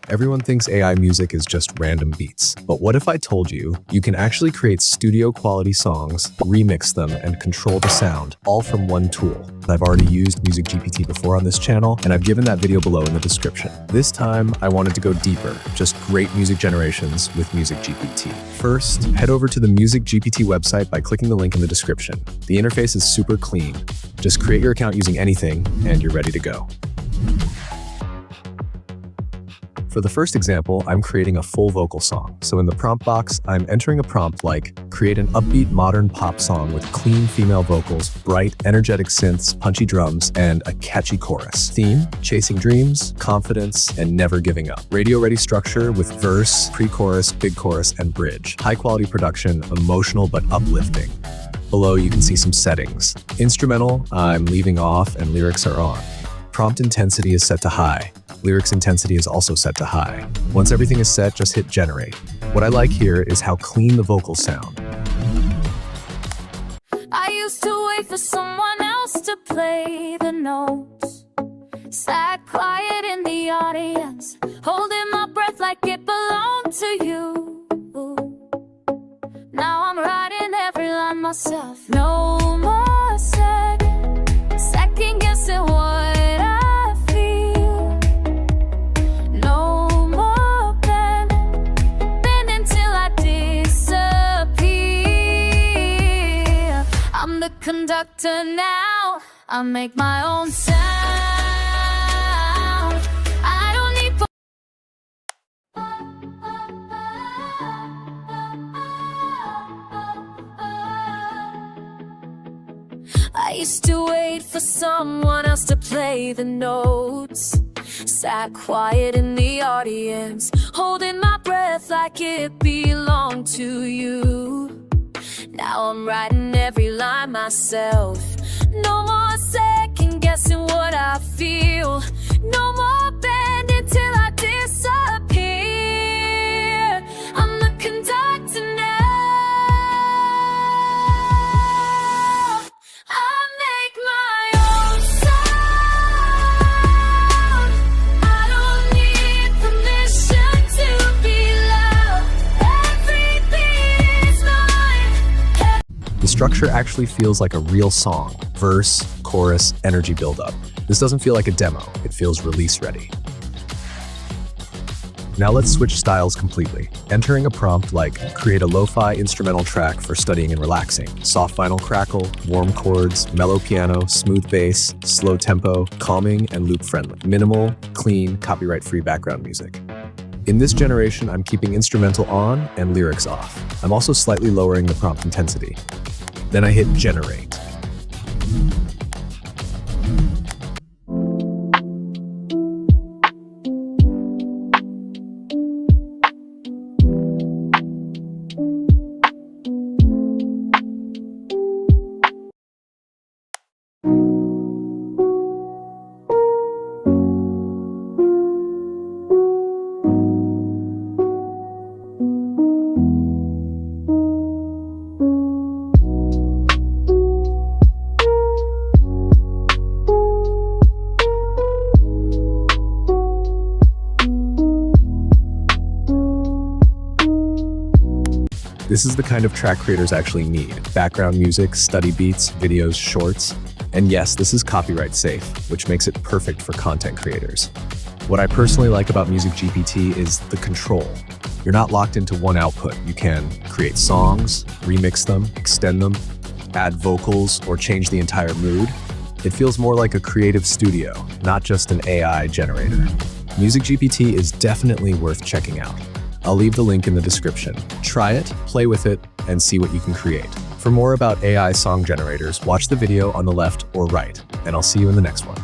Everyone thinks AI music is just random beats. But what if I told you you can actually create studio quality songs, remix them, and control the sound, all from one tool? I've already used MusicGPT before on this channel, and I've given that video below in the description. This time, I wanted to go deeper, just great music generations with MusicGPT. First, head over to the MusicGPT website by clicking the link in the description. The interface is super clean. Just create your account using anything, and you're ready to go. For the first example, I'm creating a full vocal song. So in the prompt box, I'm entering a prompt like, create an upbeat modern pop song with clean female vocals, bright, energetic synths, punchy drums, and a catchy chorus. Theme, chasing dreams, confidence, and never giving up. Radio-ready structure with verse, pre-chorus, big chorus, and bridge. High-quality production, emotional but uplifting. Below, you can see some settings. Instrumental, I'm leaving off, and lyrics are on. Prompt intensity is set to high. Lyrics intensity is also set to high. Once everything is set, just hit generate. What I like here is how clean the vocals sound. I used to wait for someone else to play the notes. Sat quiet in the audience, holding my breath like it belonged to you. Now I'm writing every line myself. No more second guessing what I feel. No more bending till I disappear. I'm the conductor now, I make my own sound. I don't need I used to wait for someone else to play the notes. Sat quiet in the audience, holding my breath like it belonged to you. Now I'm writing every line myself. No more second guessing what I feel. No more bending till I disappear. I'm the conductor now. The structure actually feels like a real song. Verse, chorus, energy buildup. This doesn't feel like a demo, it feels release ready. Now let's switch styles completely. Entering a prompt like, create a lo-fi instrumental track for studying and relaxing. Soft vinyl crackle, warm chords, mellow piano, smooth bass, slow tempo, calming, and loop friendly. Minimal, clean, copyright-free background music. In this generation, I'm keeping instrumental on and lyrics off. I'm also slightly lowering the prompt intensity. Then I hit generate. This is the kind of track creators actually need. Background music, study beats, videos, shorts. And yes, this is copyright safe, which makes it perfect for content creators. What I personally like about MusicGPT is the control. You're not locked into one output. You can create songs, remix them, extend them, add vocals, or change the entire mood. It feels more like a creative studio, not just an AI generator. MusicGPT is definitely worth checking out. I'll leave the link in the description. Try it, play with it, and see what you can create. For more about AI song generators, watch the video on the left or right, and I'll see you in the next one.